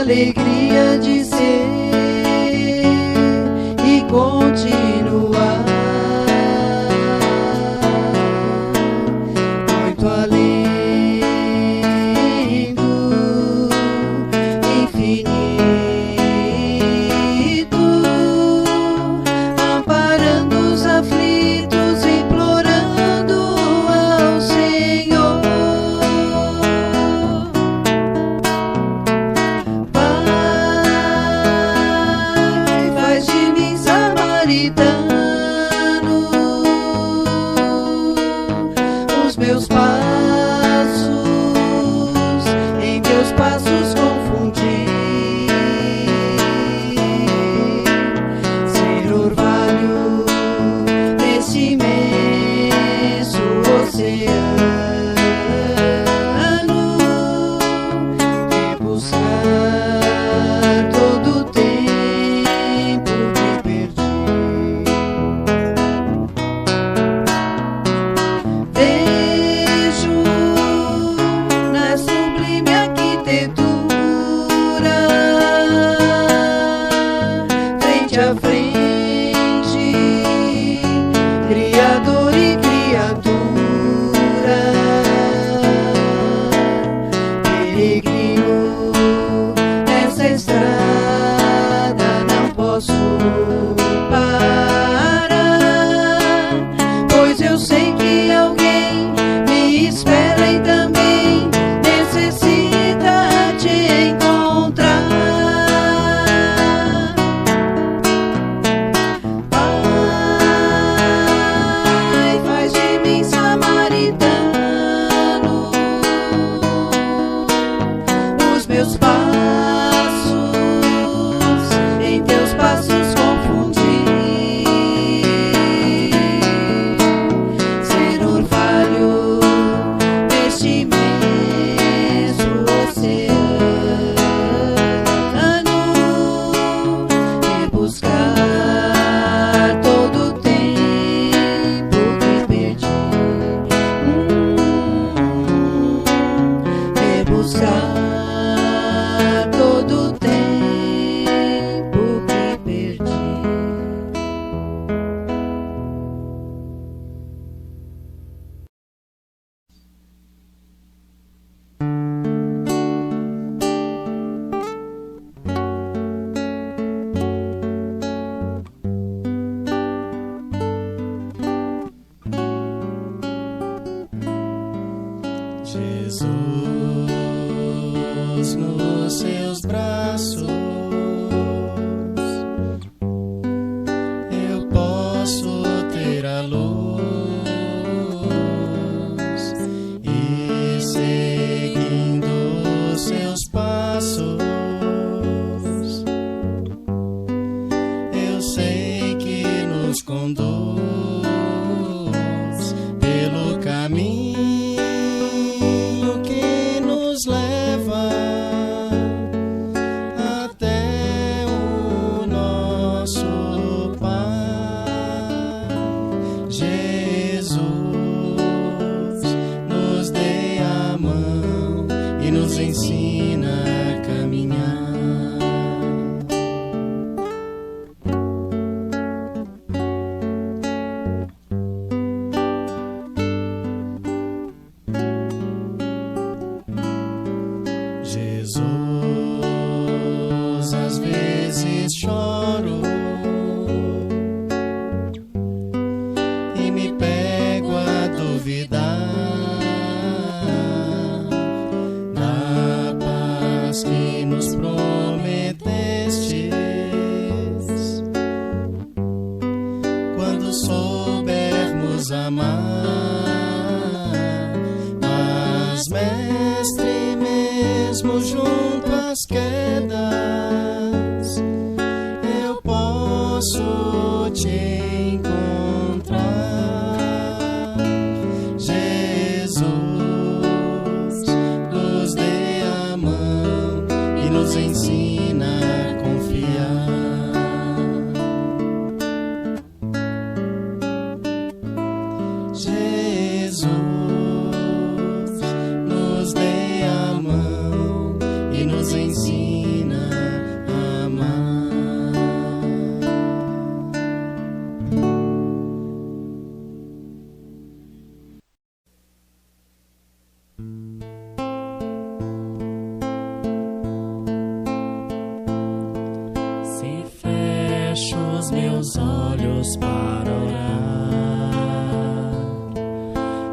alegria de ser e continuar muito além do infinito, amparando os aflitos, implorando ao Senhor. Pai, faz de mim samaritano, os meus passos em teus passos confundir, ser orvalho nesse imenso oceano, e buscar todo o tempo que perdi. Vejo na sublime arquitetura, frente a frente, Criador e criatura, peregrino nessa estrada, não posso parar, pois eu sei que alguém me espera e também necessita te encontrar. Pai, faz de mim samaritano, os meus passos em teus passos confundir, ser orvalho neste imenso oceano, e buscar todo o tempo que perdi, e buscar todo o tempo que perdi. Jesus nos seus braços, eu posso ter a luz, e seguindo seus passos, eu sei que nos conduz pelo caminho que nos leva até o nosso Pai. Jesus nos dê a mão e nos ensina a caminhar. Jesus, às vezes choro e me pego a duvidar da paz que nos prometestes. Quando soubermos amar, mas mestre, mesmo junto às quedas, eu posso te encontrar. Jesus, nos dê a mão e nos ensina a confiar. Jesus, nos dê a mão e nos ensina meus olhos para orar.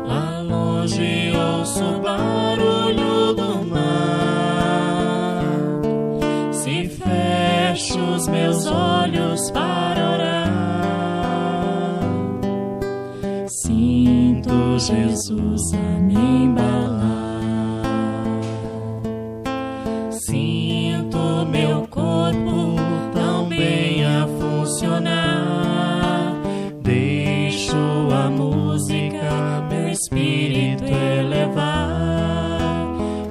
Lá longe ouço o barulho do mar. Se fecho os meus olhos para orar, sinto Jesus a me embalar. Sinto meu corpo tão bem a funcionar. Deixo a música meu espírito elevar.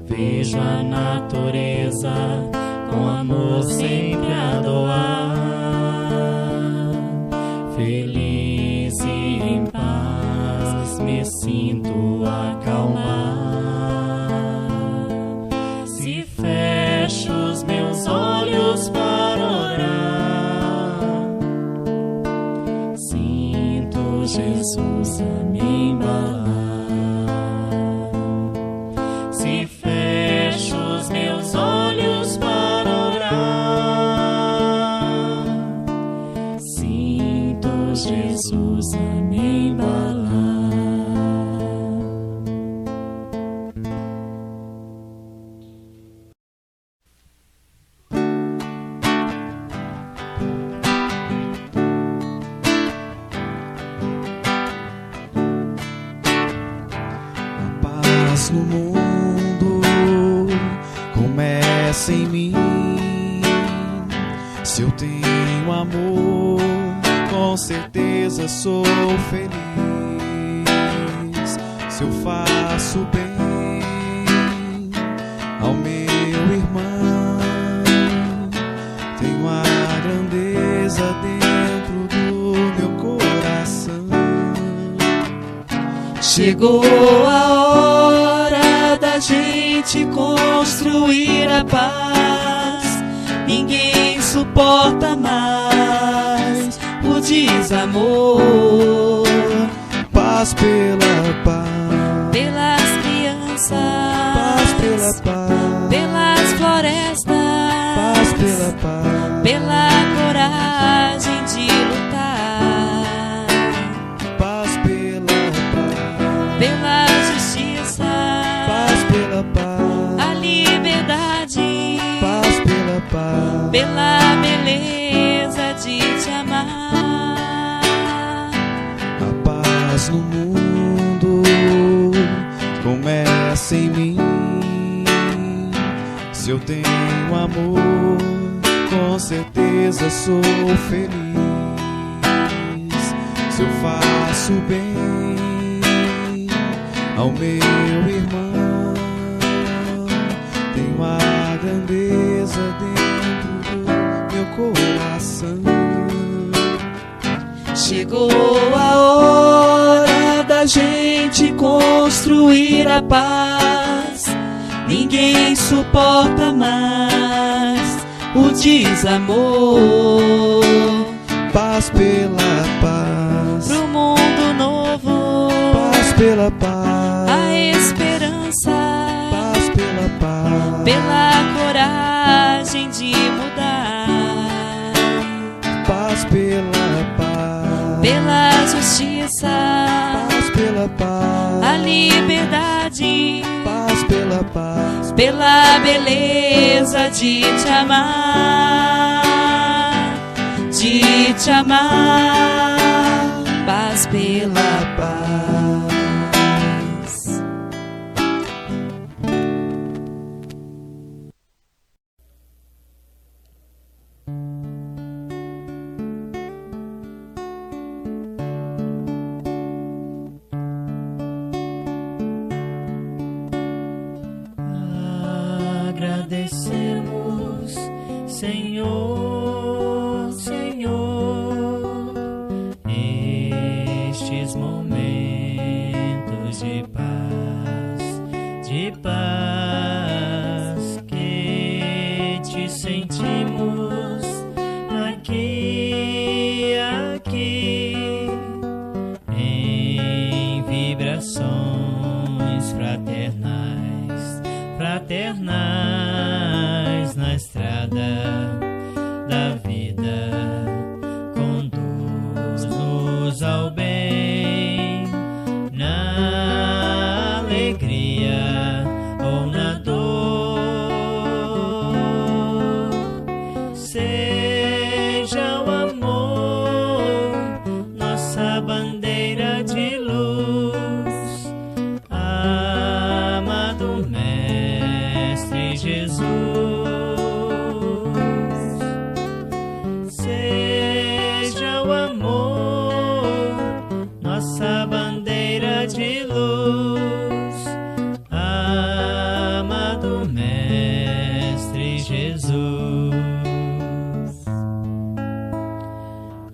Vejo a natureza com amor sempre a doar. Feliz e em paz me sinto acalmar. Se fecho os meus olhos para orar, sinto Jesus a me embalar. Se fecho os meus olhos para orar, sinto Jesus a me embalar. No mundo começa em mim. Se eu tenho amor, com certeza sou feliz. Se eu faço bem ao meu irmão, tenho a grandeza dentro do meu coração. Chegou a hora da gente construir a paz. Ninguém suporta mais o desamor. Paz pela paz, pelas crianças, paz pela paz, pelas florestas, paz pela paz, pela coragem de lutar, paz pela paz, pela justiça, paz pela paz, a liberdade, paz pela paz, pela beleza de te amar. a paz no mundo começa em mim. Se eu tenho amor, com certeza sou feliz. Se eu faço bem ao meu irmão, tenho a grandeza dentro do meu coração. Chegou a hora da gente construir a paz. Ninguém suporta mais o desamor. Paz pela paz, Pro mundo novo, paz pela paz, a esperança, paz pela paz, pela coragem de mudar, paz pela paz, pela justiça, paz pela paz, a liberdade, paz pela paz, pela beleza de te amar, de te amar, paz pela paz. Agradecemos, Senhor, Senhor, estes momentos de paz que te sentimos aqui, em vibrações fraternais na estrada da vida, com Mestre Jesus. Seja o amor nossa bandeira de luz, amado Mestre Jesus.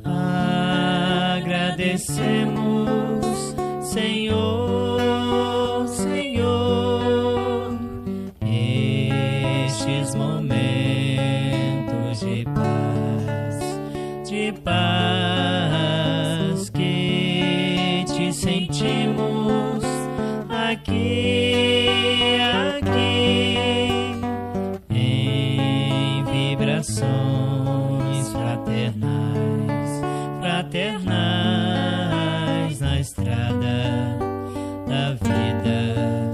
Agradecemos, Senhor, Senhor, estes momentos de paz que te sentimos aqui, em vibrações fraternais na estrada da vida.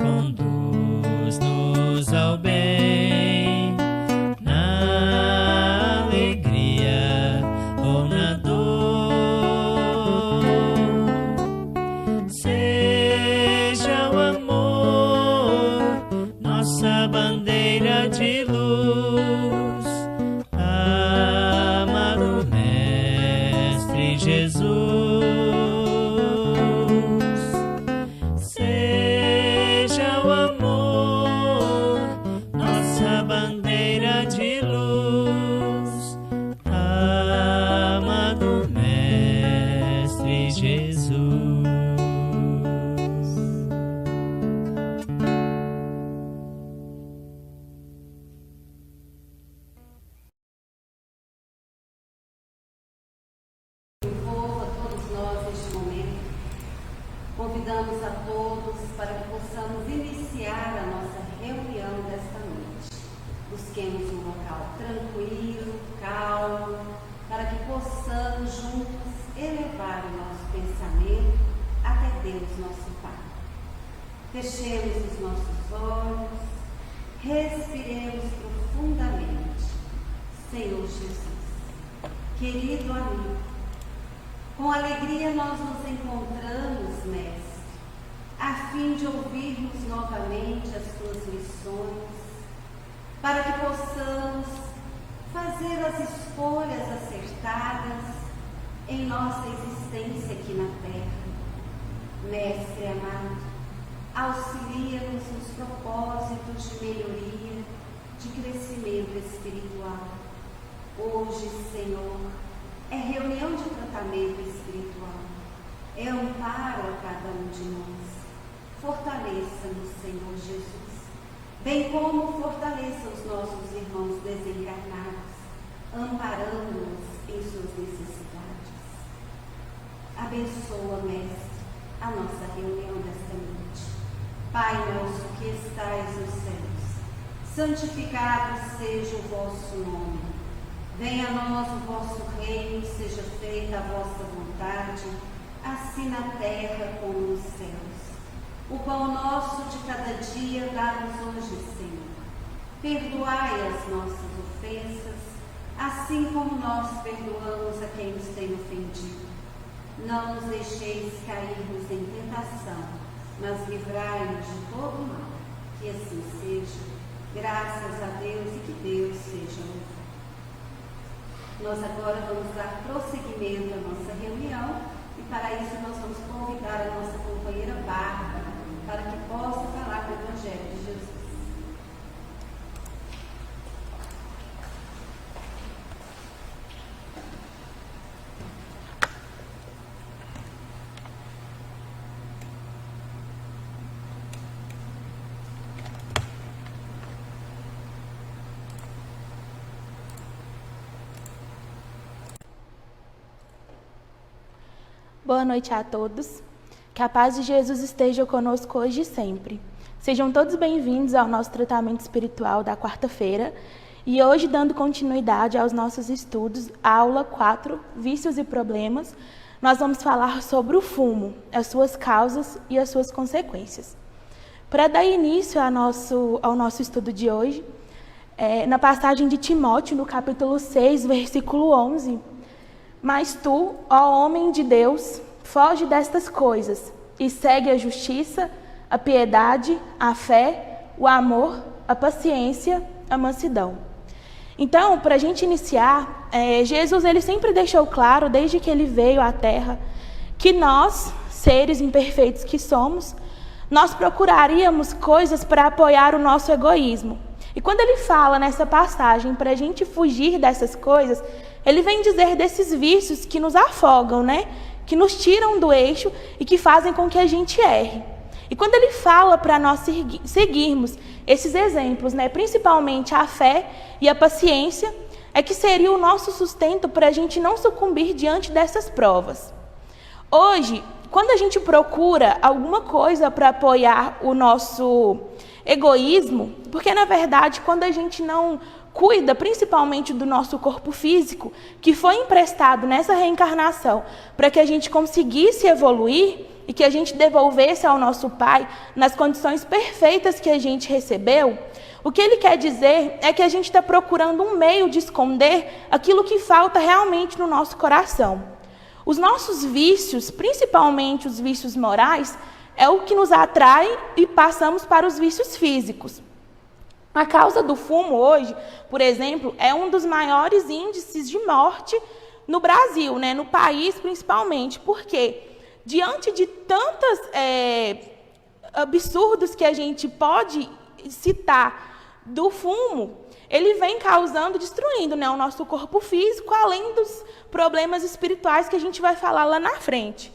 Conduz-nos ao bem, na alegria ou na dor. Seja o amor nossa bandeira de luz, amado Mestre Jesus. Seja o amor nossa bandeira de luz, amado Mestre Jesus. Envolva todos nós neste momento. Convidamos a todos para que possamos iniciar a nossa reunião desta noite. Busquemos um local tranquilo, calmo, para que possamos juntos elevar o nosso pensamento até Deus, nosso Pai. Fechemos os nossos olhos, respiremos profundamente. Senhor Jesus, querido amigo, com alegria nós nos encontramos, Mestre, a fim de ouvirmos novamente as tuas lições, para que possamos fazer as escolhas acertadas em nossa existência aqui na Terra. Mestre amado, auxilia-nos nos propósitos de melhoria, de crescimento espiritual. Hoje, Senhor, é reunião de tratamento espiritual, é amparo a cada um de nós. Fortaleça-nos, Senhor Jesus, bem como fortaleça os nossos irmãos desencarnados, amparando-os em suas necessidades. Abençoa, Mestre, a nossa reunião desta noite. Pai nosso que estais nos céus, santificado seja o vosso nome. Venha a nós o vosso reino, seja feita a vossa vontade, assim na terra como nos céus. O pão nosso de cada dia dá-nos hoje, Senhor. Perdoai as nossas ofensas, assim como nós perdoamos a quem nos tem ofendido. Não nos deixeis cairmos em tentação, mas livrai-nos de todo mal. Que assim seja, graças a Deus e que Deus seja louvado. Nós agora vamos dar prosseguimento à nossa reunião e para isso nós vamos convidar a nossa companheira Bárbara para que possa falar do Evangelho de Jesus. Boa noite a todos. Que a paz de Jesus esteja conosco hoje e sempre. Sejam todos bem-vindos ao nosso tratamento espiritual da quarta-feira e hoje, dando continuidade aos nossos estudos, aula 4, Vícios e Problemas, nós vamos falar sobre o fumo, as suas causas e as suas consequências. Para dar início ao nosso estudo de hoje, na passagem de Timóteo, no capítulo 6, versículo 11, mas tu, ó homem de Deus, foge destas coisas e segue a justiça, a piedade, a fé, o amor a paciência, a mansidão. Então, para a gente iniciar, Jesus ele sempre deixou claro, desde que ele veio à Terra, que nós, seres imperfeitos que somos, nós procuraríamos coisas para apoiar o nosso egoísmo. E quando ele fala nessa passagem para a gente fugir dessas coisas, ele vem dizer desses vícios que nos afogam, né? Que nos tiram do eixo e que fazem com que a gente erre. E quando ele fala para nós seguirmos esses exemplos, né? Principalmente a fé e a paciência, é que seria o nosso sustento para a gente não sucumbir diante dessas provas. Hoje, quando a gente procura alguma coisa para apoiar o nosso egoísmo, porque na verdade quando a gente não cuida principalmente do nosso corpo físico, que foi emprestado nessa reencarnação para que a gente conseguisse evoluir e que a gente devolvesse ao nosso Pai nas condições perfeitas que a gente recebeu, o que ele quer dizer é que a gente está procurando um meio de esconder aquilo que falta realmente no nosso coração. Os nossos vícios, principalmente os vícios morais, é o que nos atrai e passamos para os vícios físicos. A causa do fumo hoje, por exemplo, é um dos maiores índices de morte no Brasil, né? No país principalmente. Por quê? Diante de tantos absurdos que a gente pode citar do fumo, ele vem causando, destruindo, né, o nosso corpo físico, além dos problemas espirituais que a gente vai falar lá na frente.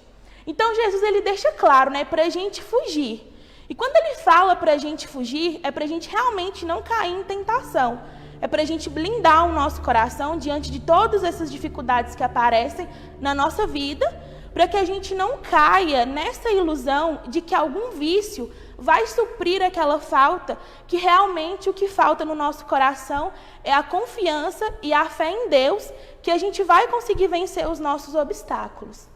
Então, Jesus ele deixa claro, né, para a gente fugir. E quando ele fala para a gente fugir, é para a gente realmente não cair em tentação. É para a gente blindar o nosso coração diante de todas essas dificuldades que aparecem na nossa vida, para que a gente não caia nessa ilusão de que algum vício vai suprir aquela falta, que realmente o que falta no nosso coração é a confiança e a fé em Deus, que a gente vai conseguir vencer os nossos obstáculos.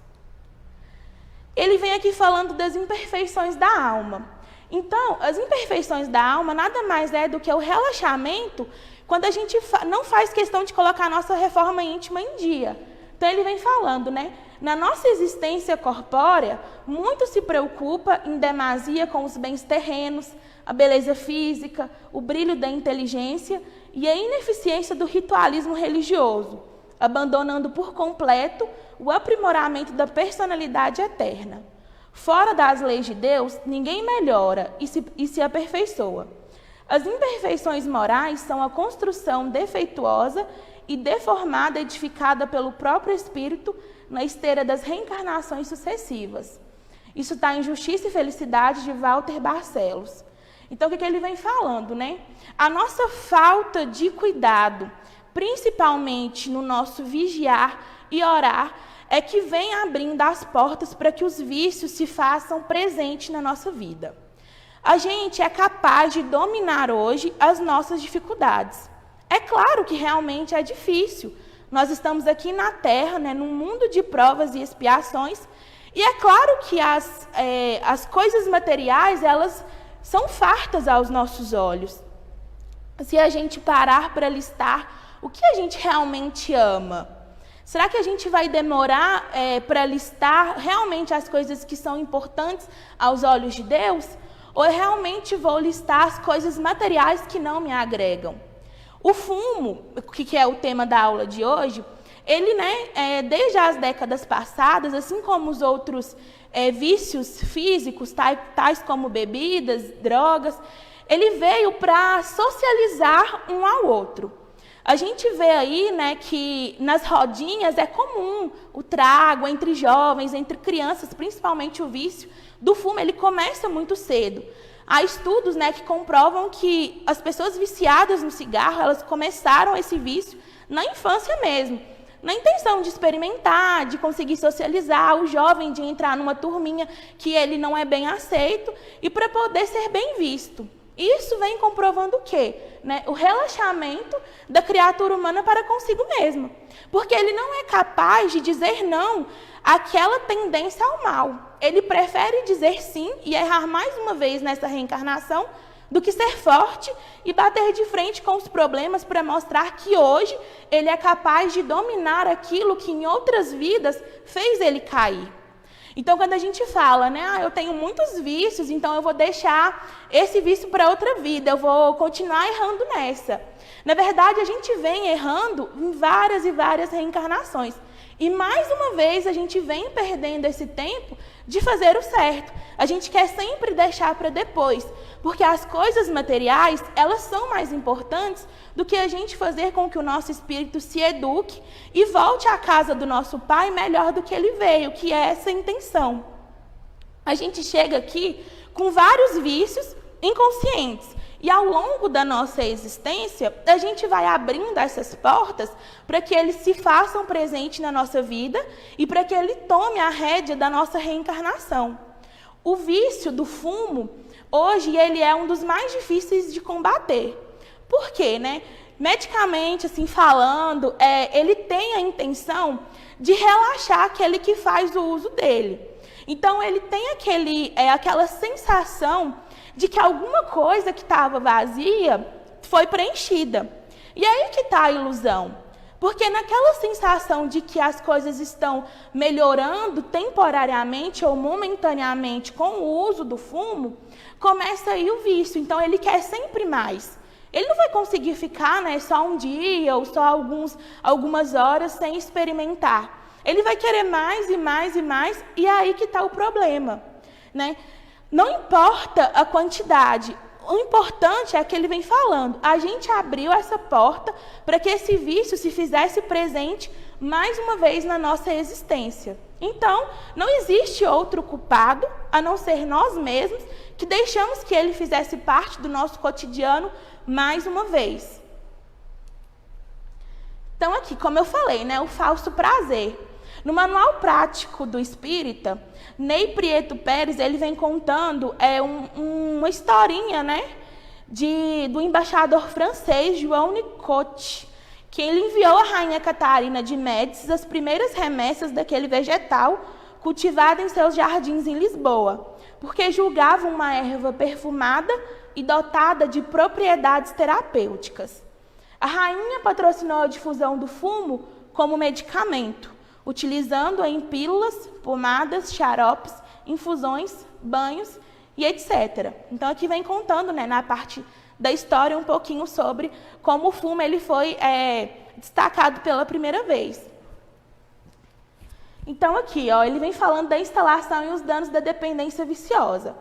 Ele vem aqui falando das imperfeições da alma. Então, as imperfeições da alma nada mais é do que o relaxamento quando a gente não faz questão de colocar a nossa reforma íntima em dia. Então, ele vem falando, né? Na nossa existência corpórea, muito se preocupa em demasia com os bens terrenos, a beleza física, o brilho da inteligência e a ineficiência do ritualismo religioso, abandonando por completo o aprimoramento da personalidade eterna. Fora das leis de Deus, ninguém melhora e se aperfeiçoa. As imperfeições morais são a construção defeituosa e deformada edificada pelo próprio Espírito na esteira das reencarnações sucessivas. Isso está em Justiça e Felicidade, de Walter Barcelos. Então, o que ele vem falando, né? A nossa falta de cuidado, principalmente no nosso vigiar e orar, é que vem abrindo as portas para que os vícios se façam presentes na nossa vida. A gente é capaz de dominar hoje as nossas dificuldades. É claro que realmente é difícil. Nós estamos aqui na Terra, né, num mundo de provas e expiações, e é claro que as coisas materiais, elas são fartas aos nossos olhos. Se a gente parar para listar o que a gente realmente ama, será que a gente vai demorar para listar realmente as coisas que são importantes aos olhos de Deus? Ou eu realmente vou listar as coisas materiais que não me agregam? O fumo, que é o tema da aula de hoje, ele, né, desde as décadas passadas, assim como os outros vícios físicos, tais como bebidas, drogas, ele veio para socializar um ao outro. A gente vê aí, né, que nas rodinhas é comum o trago entre jovens, entre crianças, principalmente o vício do fumo, ele começa muito cedo. Há estudos, né, que comprovam que as pessoas viciadas no cigarro, elas começaram esse vício na infância mesmo, na intenção de experimentar, de conseguir socializar, o jovem de entrar numa turminha que ele não é bem aceito e para poder ser bem visto. Isso vem comprovando o quê? Né? O relaxamento da criatura humana para consigo mesma. Porque ele não é capaz de dizer não àquela tendência ao mal. Ele prefere dizer sim e errar mais uma vez nessa reencarnação do que ser forte e bater de frente com os problemas para mostrar que hoje ele é capaz de dominar aquilo que em outras vidas fez ele cair. Então, quando a gente fala, né, eu tenho muitos vícios, então eu vou deixar esse vício para outra vida, eu vou continuar errando nessa. Na verdade, a gente vem errando em várias e várias reencarnações. E mais uma vez a gente vem perdendo esse tempo de fazer o certo. A gente quer sempre deixar para depois, porque as coisas materiais, elas são mais importantes do que a gente fazer com que o nosso espírito se eduque e volte à casa do nosso Pai melhor do que ele veio, que é essa intenção. A gente chega aqui com vários vícios inconscientes. E ao longo da nossa existência, a gente vai abrindo essas portas para que eles se façam presente na nossa vida e para que ele tome a rédea da nossa reencarnação. O vício do fumo, hoje, ele é um dos mais difíceis de combater. Por quê, né? Medicamente, assim falando, ele tem a intenção de relaxar aquele que faz o uso dele. Então, ele tem aquela sensação de que alguma coisa que estava vazia foi preenchida. E aí que está a ilusão. Porque naquela sensação de que as coisas estão melhorando temporariamente ou momentaneamente com o uso do fumo, começa aí o vício. Então, ele quer sempre mais. Ele não vai conseguir ficar, né, só um dia ou só algumas horas sem experimentar. Ele vai querer mais e mais e mais, e é aí que está o problema, né? Não importa a quantidade, o importante é que ele vem falando. A gente abriu essa porta para que esse vício se fizesse presente mais uma vez na nossa existência. Então, não existe outro culpado, a não ser nós mesmos, que deixamos que ele fizesse parte do nosso cotidiano mais uma vez. Então, aqui, como eu falei, né, o falso prazer. No Manual Prático do Espírita, Ney Prieto Pérez, ele vem contando uma historinha, né, do embaixador francês João Nicot, que ele enviou à rainha Catarina de Médicis as primeiras remessas daquele vegetal cultivado em seus jardins em Lisboa, porque julgava uma erva perfumada e dotada de propriedades terapêuticas. A rainha patrocinou a difusão do fumo como medicamento, utilizando-a em pílulas, pomadas, xaropes, infusões, banhos e etc. Então, aqui vem contando, né, na parte da história um pouquinho sobre como o fumo ele foi destacado pela primeira vez. Então, aqui, ó, ele vem falando da instalação e os danos da dependência viciosa.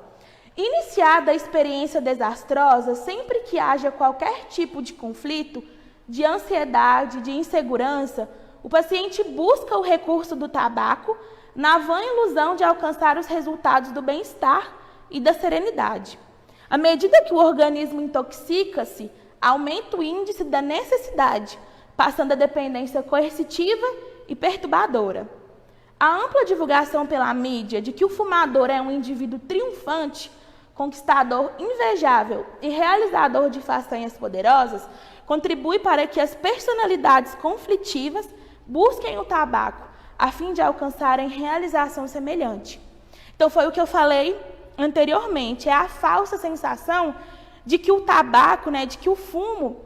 Iniciada a experiência desastrosa, sempre que haja qualquer tipo de conflito, de ansiedade, de insegurança, o paciente busca o recurso do tabaco na vã ilusão de alcançar os resultados do bem-estar e da serenidade. À medida que o organismo intoxica-se, aumenta o índice da necessidade, passando a dependência coercitiva e perturbadora. A ampla divulgação pela mídia de que o fumador é um indivíduo triunfante, conquistador invejável e realizador de façanhas poderosas contribui para que as personalidades conflitivas busquem o tabaco, a fim de alcançarem realização semelhante. Então, foi o que eu falei anteriormente, é a falsa sensação de que o tabaco, né, de que o fumo,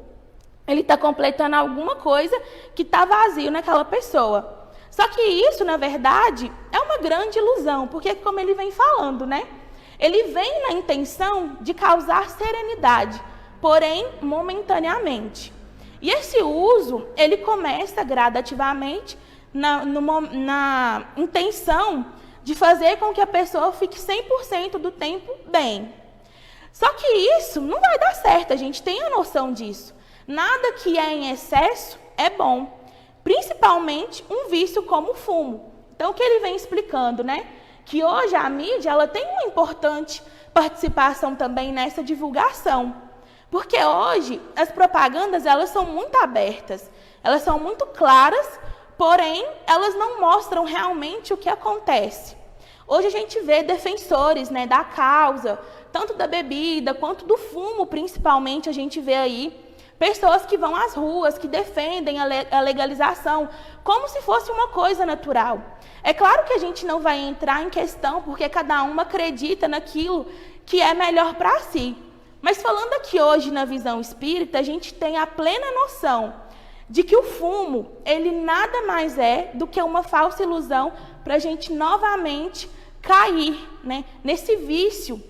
ele está completando alguma coisa que está vazio naquela pessoa. Só que isso, na verdade, é uma grande ilusão, porque, como ele vem falando, né, ele vem na intenção de causar serenidade, porém, momentaneamente. E esse uso, ele começa gradativamente na intenção de fazer com que a pessoa fique 100% do tempo bem. Só que isso não vai dar certo, a gente tem a noção disso. Nada que é em excesso é bom, principalmente um vício como o fumo. Então, o que ele vem explicando, né? Que hoje a mídia ela tem uma importante participação também nessa divulgação. Porque hoje as propagandas elas são muito abertas, elas são muito claras, porém elas não mostram realmente o que acontece. Hoje a gente vê defensores, né, da causa, tanto da bebida quanto do fumo, principalmente a gente vê aí pessoas que vão às ruas, que defendem a legalização, como se fosse uma coisa natural. É claro que a gente não vai entrar em questão, porque cada um acredita naquilo que é melhor para si. Mas falando aqui hoje na visão espírita, a gente tem a plena noção de que o fumo, ele nada mais é do que uma falsa ilusão para a gente novamente cair, né, nesse vício,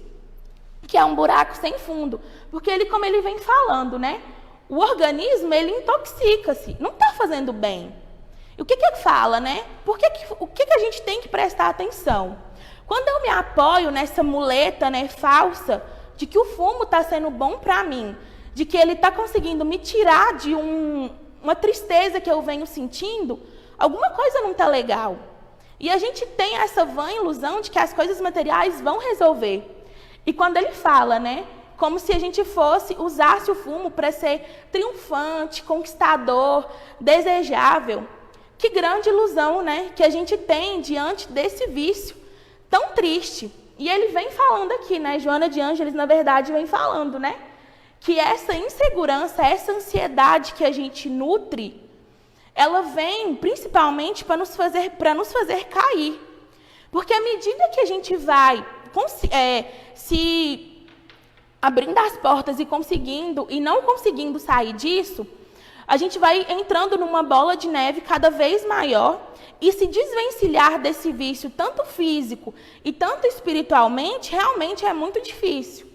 que é um buraco sem fundo. Porque ele, como ele vem falando, né, o organismo, ele intoxica-se, não está fazendo bem. E o que que fala, né? O que que a gente tem que prestar atenção? Quando eu me apoio nessa muleta, né, falsa, de que o fumo está sendo bom para mim, de que ele está conseguindo me tirar de uma tristeza que eu venho sentindo, alguma coisa não está legal. E a gente tem essa vã ilusão de que as coisas materiais vão resolver. E quando ele fala, né, como se a gente usasse o fumo para ser triunfante, conquistador, desejável, que grande ilusão, né, que a gente tem diante desse vício tão triste. E ele vem falando aqui, né, Joana de Ângeles, na verdade, vem falando, né, que essa insegurança, essa ansiedade que a gente nutre, ela vem principalmente para nos fazer cair. Porque à medida que a gente vai se abrindo as portas e não conseguindo sair disso, a gente vai entrando numa bola de neve cada vez maior e se desvencilhar desse vício, tanto físico e tanto espiritualmente, realmente é muito difícil.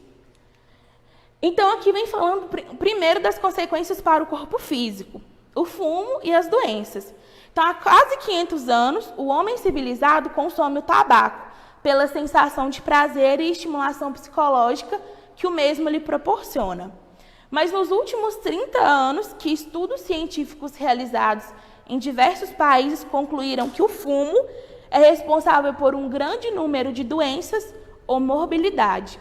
Então, aqui vem falando primeiro das consequências para o corpo físico, o fumo e as doenças. Então, há quase 500 anos, o homem civilizado consome o tabaco pela sensação de prazer e estimulação psicológica que o mesmo lhe proporciona. Mas nos últimos 30 anos, que estudos científicos realizados em diversos países concluíram que o fumo é responsável por um grande número de doenças ou morbilidade.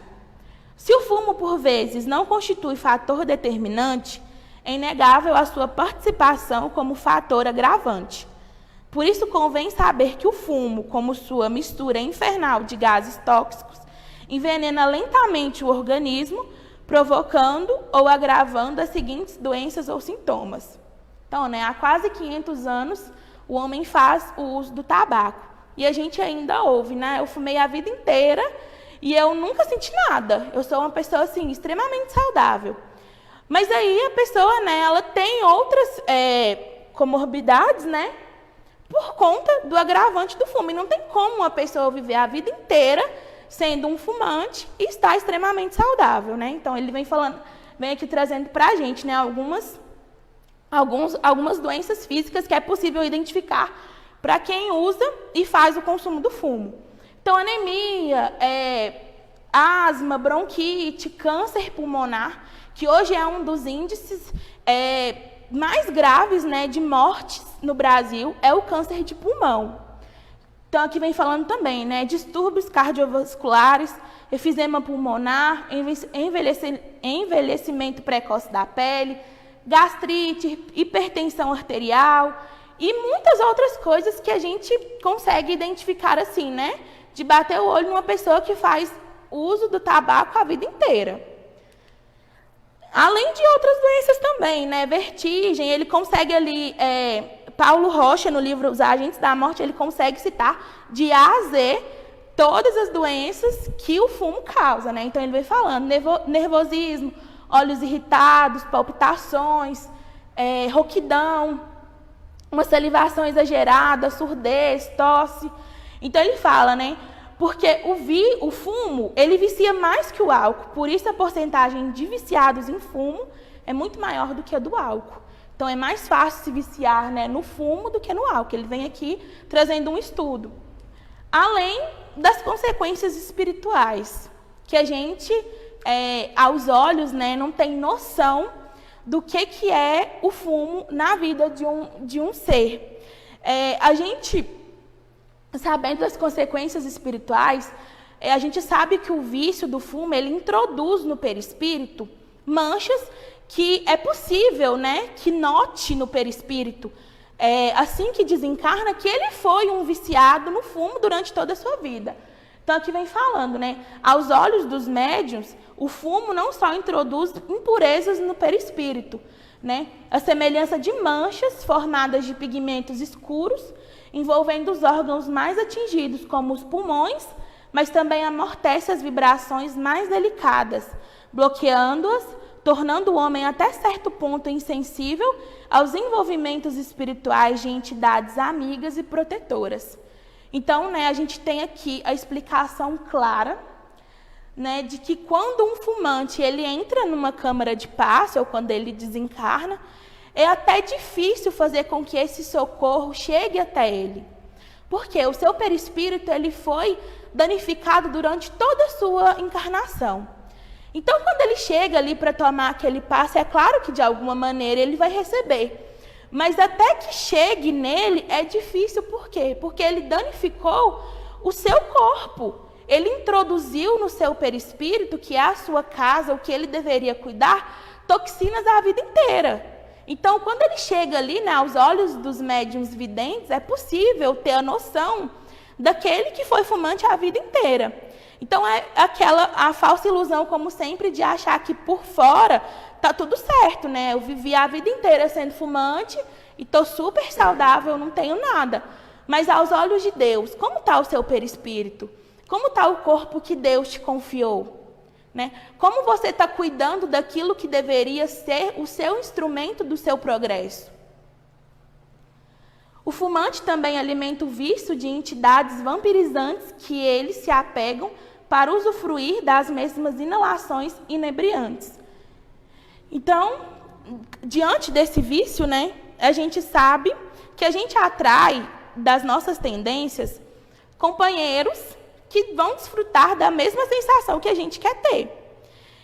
Se o fumo, por vezes, não constitui fator determinante, é inegável a sua participação como fator agravante. Por isso, convém saber que o fumo, como sua mistura infernal de gases tóxicos, envenena lentamente o organismo, provocando ou agravando as seguintes doenças ou sintomas. Então, né, há quase 500 anos, o homem faz o uso do tabaco. E a gente ainda ouve, né? Eu fumei a vida inteira e eu nunca senti nada. Eu sou uma pessoa, assim, extremamente saudável. Mas aí a pessoa, né, ela tem outras comorbidades, né, por conta do agravante do fumo. E não tem como uma pessoa viver a vida inteira sendo um fumante e estar extremamente saudável, né? Então, ele vem aqui trazendo para a gente, né, algumas doenças físicas que é possível identificar para quem usa e faz o consumo do fumo. Então, anemia, asma, bronquite, câncer pulmonar, que hoje é um dos índices mais graves, né, de mortes no Brasil, é o câncer de pulmão. Então, aqui vem falando também, né, distúrbios cardiovasculares, efisema pulmonar, envelhecimento precoce da pele, gastrite, hipertensão arterial e muitas outras coisas que a gente consegue identificar assim, né, de bater o olho numa pessoa que faz uso do tabaco a vida inteira. Além de outras doenças também, né, vertigem, ele consegue ali... Paulo Rocha, no livro Os Agentes da Morte, ele consegue citar de A a Z todas as doenças que o fumo causa, né? Então, ele vem falando nervosismo, olhos irritados, palpitações, rouquidão, uma salivação exagerada, surdez, tosse. Então, ele fala, né? Porque o fumo, ele vicia mais que o álcool, por isso a porcentagem de viciados em fumo é muito maior do que a do álcool. Então, é mais fácil se viciar, né, no fumo do que no álcool. Ele vem aqui trazendo um estudo. Além das consequências espirituais, que a gente, aos olhos, né, não tem noção do que é o fumo na vida de um ser. A gente, sabendo das consequências espirituais, a gente sabe que o vício do fumo, ele introduz no perispírito manchas que é possível, né, que note no perispírito, assim que desencarna, que ele foi um viciado no fumo durante toda a sua vida. Então, aqui vem falando, né, aos olhos dos médiuns, o fumo não só introduz impurezas no perispírito, né, a semelhança de manchas formadas de pigmentos escuros, envolvendo os órgãos mais atingidos, como os pulmões, mas também amortece as vibrações mais delicadas, bloqueando-as, tornando o homem até certo ponto insensível aos envolvimentos espirituais de entidades amigas e protetoras. Então, né, a gente tem aqui a explicação clara, né, de que quando um fumante ele entra numa câmara de passe, ou quando ele desencarna, é até difícil fazer com que esse socorro chegue até ele. Porque o seu perispírito ele foi danificado durante toda a sua encarnação. Então, quando ele chega ali para tomar aquele passe, é claro que de alguma maneira ele vai receber. Mas até que chegue nele é difícil, por quê? Porque ele danificou o seu corpo. Ele introduziu no seu perispírito, que é a sua casa, o que ele deveria cuidar, toxinas a vida inteira. Então, quando ele chega ali, né, aos olhos dos médiuns videntes, é possível ter a noção daquele que foi fumante a vida inteira. Então, é a falsa ilusão, como sempre, de achar que por fora tá tudo certo, né? Eu vivi a vida inteira sendo fumante e tô super saudável, não tenho nada. Mas aos olhos de Deus, como está o seu perispírito? Como está o corpo que Deus te confiou? Né? Como você está cuidando daquilo que deveria ser o seu instrumento do seu progresso? O fumante também alimenta o vício de entidades vampirizantes que eles se apegam para usufruir das mesmas inalações inebriantes. Então, diante desse vício, né, a gente sabe que a gente atrai das nossas tendências companheiros que vão desfrutar da mesma sensação que a gente quer ter.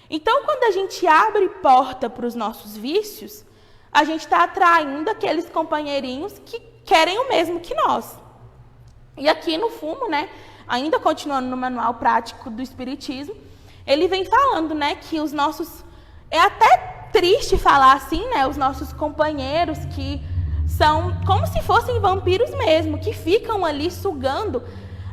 Então, quando a gente abre porta para os nossos vícios, a gente está atraindo aqueles companheirinhos que querem o mesmo que nós. E aqui no fumo, né, ainda continuando no manual prático do Espiritismo, ele vem falando, né, que os nossos... É até triste falar assim, né, os nossos companheiros que são como se fossem vampiros mesmo, que ficam ali sugando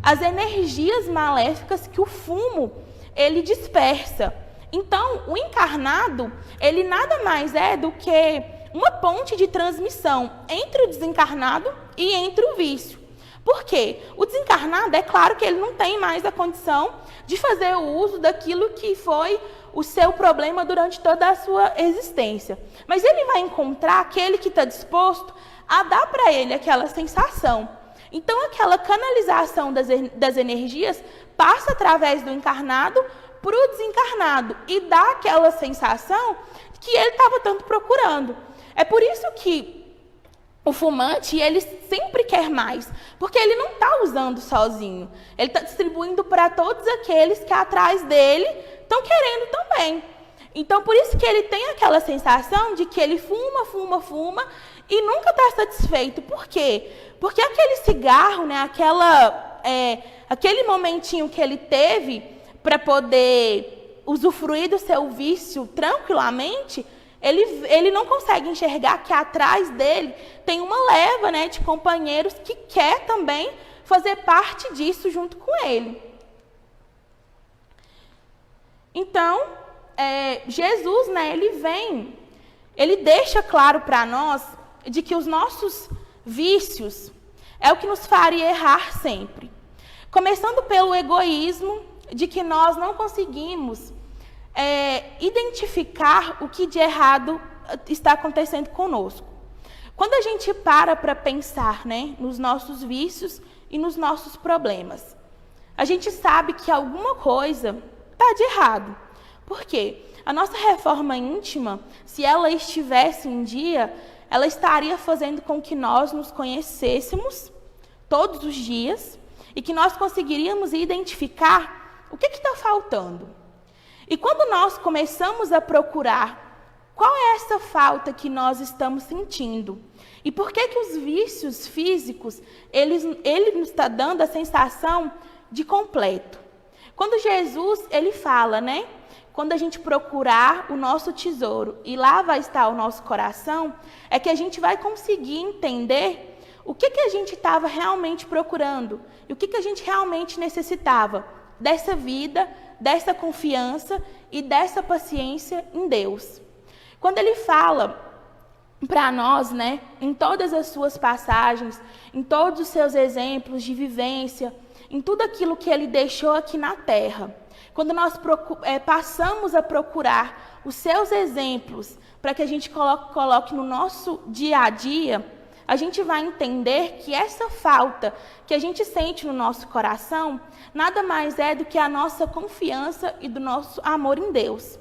as energias maléficas que o fumo, ele dispersa. Então, o encarnado, ele nada mais é do que uma ponte de transmissão entre o desencarnado e entre o vício. Por quê? O desencarnado, é claro que ele não tem mais a condição de fazer o uso daquilo que foi o seu problema durante toda a sua existência. Mas ele vai encontrar aquele que está disposto a dar para ele aquela sensação. Então, aquela canalização das energias passa através do encarnado para o desencarnado e dá aquela sensação que ele estava tanto procurando. É por isso que o fumante, ele sempre quer mais, porque ele não está usando sozinho. Ele está distribuindo para todos aqueles que atrás dele estão querendo também. Então, por isso que ele tem aquela sensação de que ele fuma e nunca está satisfeito. Por quê? Porque aquele cigarro, né, aquele momentinho que ele teve para poder usufruir do seu vício tranquilamente, ele não consegue enxergar que atrás dele tem uma leva, né, de companheiros que quer também fazer parte disso junto com ele. Então, Jesus, né, ele deixa claro para nós de que os nossos vícios é o que nos faria errar sempre. Começando pelo egoísmo, de que nós não conseguimos identificar o que de errado está acontecendo conosco. Quando a gente para pensar, né, nos nossos vícios e nos nossos problemas, a gente sabe que alguma coisa está de errado. Por quê? A nossa reforma íntima, se ela estivesse em dia, ela estaria fazendo com que nós nos conhecêssemos todos os dias e que nós conseguiríamos identificar o que está faltando. E quando nós começamos a procurar qual é essa falta que nós estamos sentindo e por que os vícios físicos, ele nos está dando a sensação de completo. Quando Jesus, ele fala, né? Quando a gente procurar o nosso tesouro e lá vai estar o nosso coração, é que a gente vai conseguir entender o que a gente estava realmente procurando e o que a gente realmente necessitava dessa vida, dessa confiança e dessa paciência em Deus. Quando ele fala para nós, né, em todas as suas passagens, em todos os seus exemplos de vivência, em tudo aquilo que ele deixou aqui na terra, quando nós passamos a procurar os seus exemplos para que a gente coloque no nosso dia a dia, a gente vai entender que essa falta que a gente sente no nosso coração nada mais é do que a nossa confiança e do nosso amor em Deus.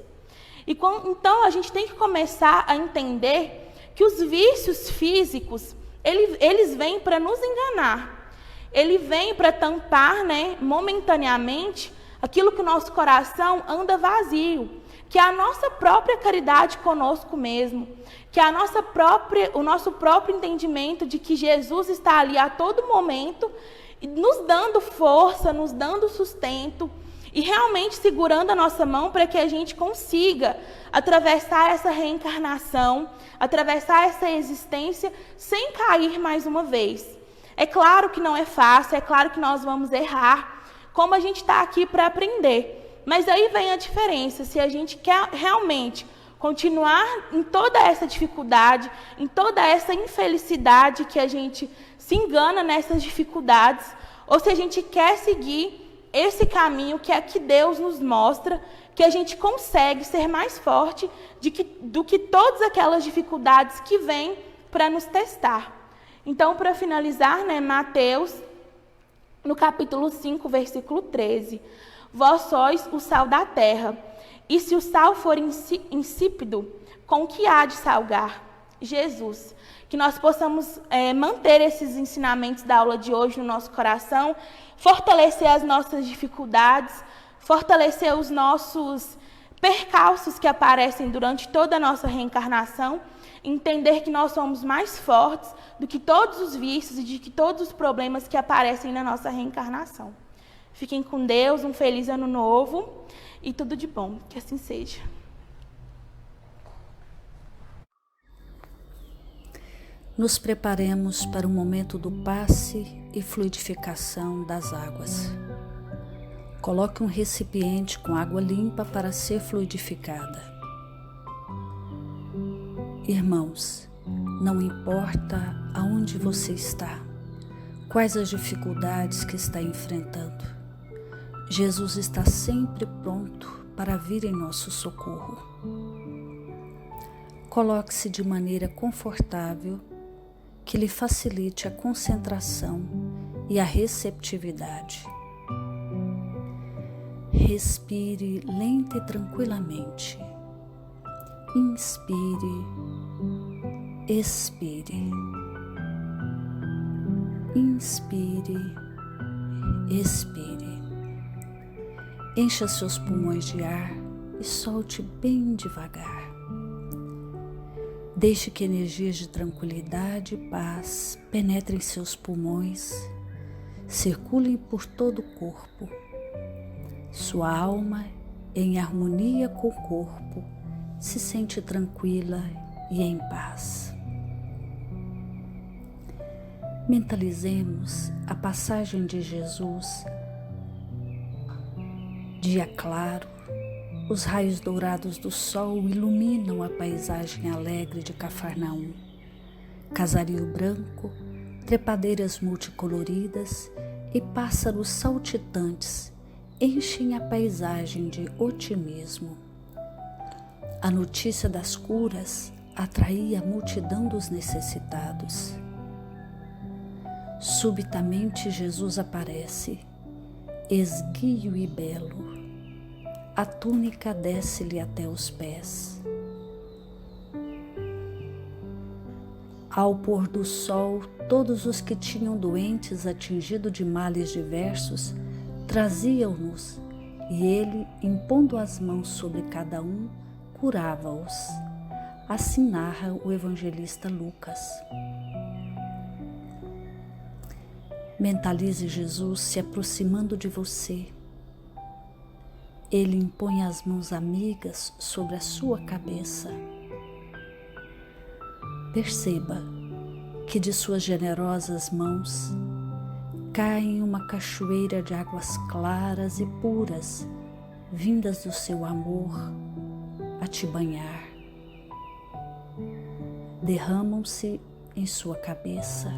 Então, a gente tem que começar a entender que os vícios físicos, eles vêm para nos enganar. Ele vem para tampar, momentaneamente, aquilo que o nosso coração anda vazio, que é a nossa própria caridade conosco mesmo, que é o nosso próprio entendimento de que Jesus está ali a todo momento, nos dando força, nos dando sustento, e realmente segurando a nossa mão para que a gente consiga atravessar essa reencarnação, atravessar essa existência sem cair mais uma vez. É claro que não é fácil, é claro que nós vamos errar, como a gente está aqui para aprender. Mas aí vem a diferença, se a gente quer realmente continuar em toda essa dificuldade, em toda essa infelicidade que a gente se engana nessas dificuldades, ou se a gente quer seguir esse caminho que é que Deus nos mostra, que a gente consegue ser mais forte do que todas aquelas dificuldades que vêm para nos testar. Então, para finalizar, Mateus, no capítulo 5, versículo 13. Vós sois o sal da terra, e se o sal for insípido, com que há de salgar? Jesus. Que nós possamos manter esses ensinamentos da aula de hoje no nosso coração, fortalecer as nossas dificuldades, fortalecer os nossos percalços que aparecem durante toda a nossa reencarnação, entender que nós somos mais fortes do que todos os vícios e de que todos os problemas que aparecem na nossa reencarnação. Fiquem com Deus, um feliz ano novo e tudo de bom, que assim seja. Nos preparemos para o momento do passe e fluidificação das águas. Coloque um recipiente com água limpa para ser fluidificada. Irmãos, não importa aonde você está, quais as dificuldades que está enfrentando, Jesus está sempre pronto para vir em nosso socorro. Coloque-se de maneira confortável, que lhe facilite a concentração e a receptividade. Respire lenta e tranquilamente. Inspire, expire. Inspire, expire. Encha seus pulmões de ar e solte bem devagar. Deixe que energias de tranquilidade e paz penetrem seus pulmões, circulem por todo o corpo. Sua alma, em harmonia com o corpo, se sente tranquila e em paz. Mentalizemos a passagem de Jesus. Dia claro, os raios dourados do sol iluminam a paisagem alegre de Cafarnaum. Casario branco, trepadeiras multicoloridas e pássaros saltitantes enchem a paisagem de otimismo. A notícia das curas atraía a multidão dos necessitados. Subitamente Jesus aparece, esguio e belo. A túnica desce-lhe até os pés. Ao pôr do sol, todos os que tinham doentes atingidos de males diversos traziam-nos, e ele, impondo as mãos sobre cada um, curava-os. Assim narra o evangelista Lucas. Mentalize Jesus se aproximando de você. Ele impõe as mãos amigas sobre a sua cabeça. Perceba que de suas generosas mãos caem uma cachoeira de águas claras e puras, vindas do seu amor a te banhar. Derramam-se em sua cabeça,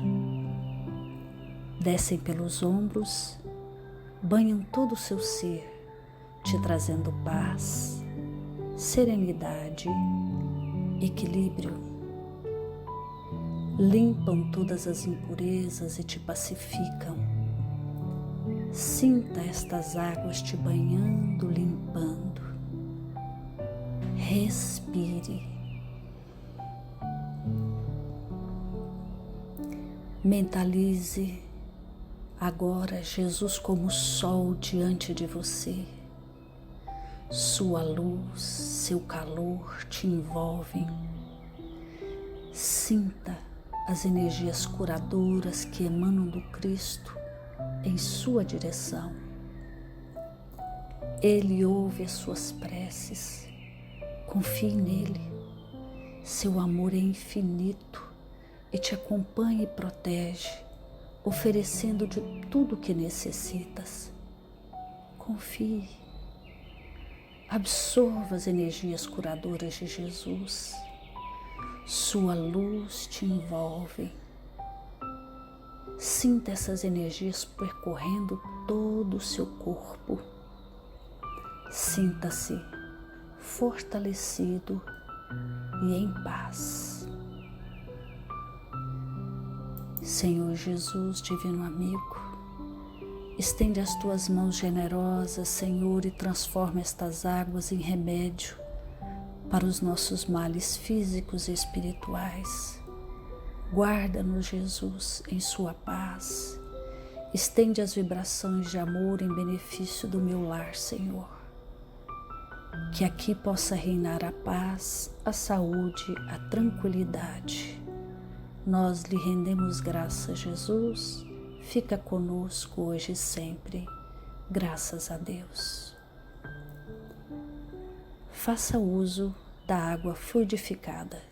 descem pelos ombros, banham todo o seu ser, te trazendo paz, serenidade, equilíbrio. limpam todas as impurezas e te pacificam. Sinta estas águas te banhando, limpando. Respire. Mentalize agora Jesus como sol diante de você. Sua luz, seu calor te envolvem. Sinta as energias curadoras que emanam do Cristo em sua direção. Ele ouve as suas preces. Confie nele. Seu amor é infinito e te acompanha e protege, oferecendo de tudo o que necessitas. Confie. Absorva as energias curadoras de Jesus. Sua luz te envolve. Sinta essas energias percorrendo todo o seu corpo. Sinta-se fortalecido e em paz. Senhor Jesus, divino amigo, estende as tuas mãos generosas, Senhor, e transforma estas águas em remédio para os nossos males físicos e espirituais. Guarda-nos, Jesus, em sua paz. Estende as vibrações de amor em benefício do meu lar, Senhor. Que aqui possa reinar a paz, a saúde, a tranquilidade. Nós lhe rendemos graças, Jesus. Fica conosco hoje e sempre. Graças a Deus. Faça uso da água fluidificada.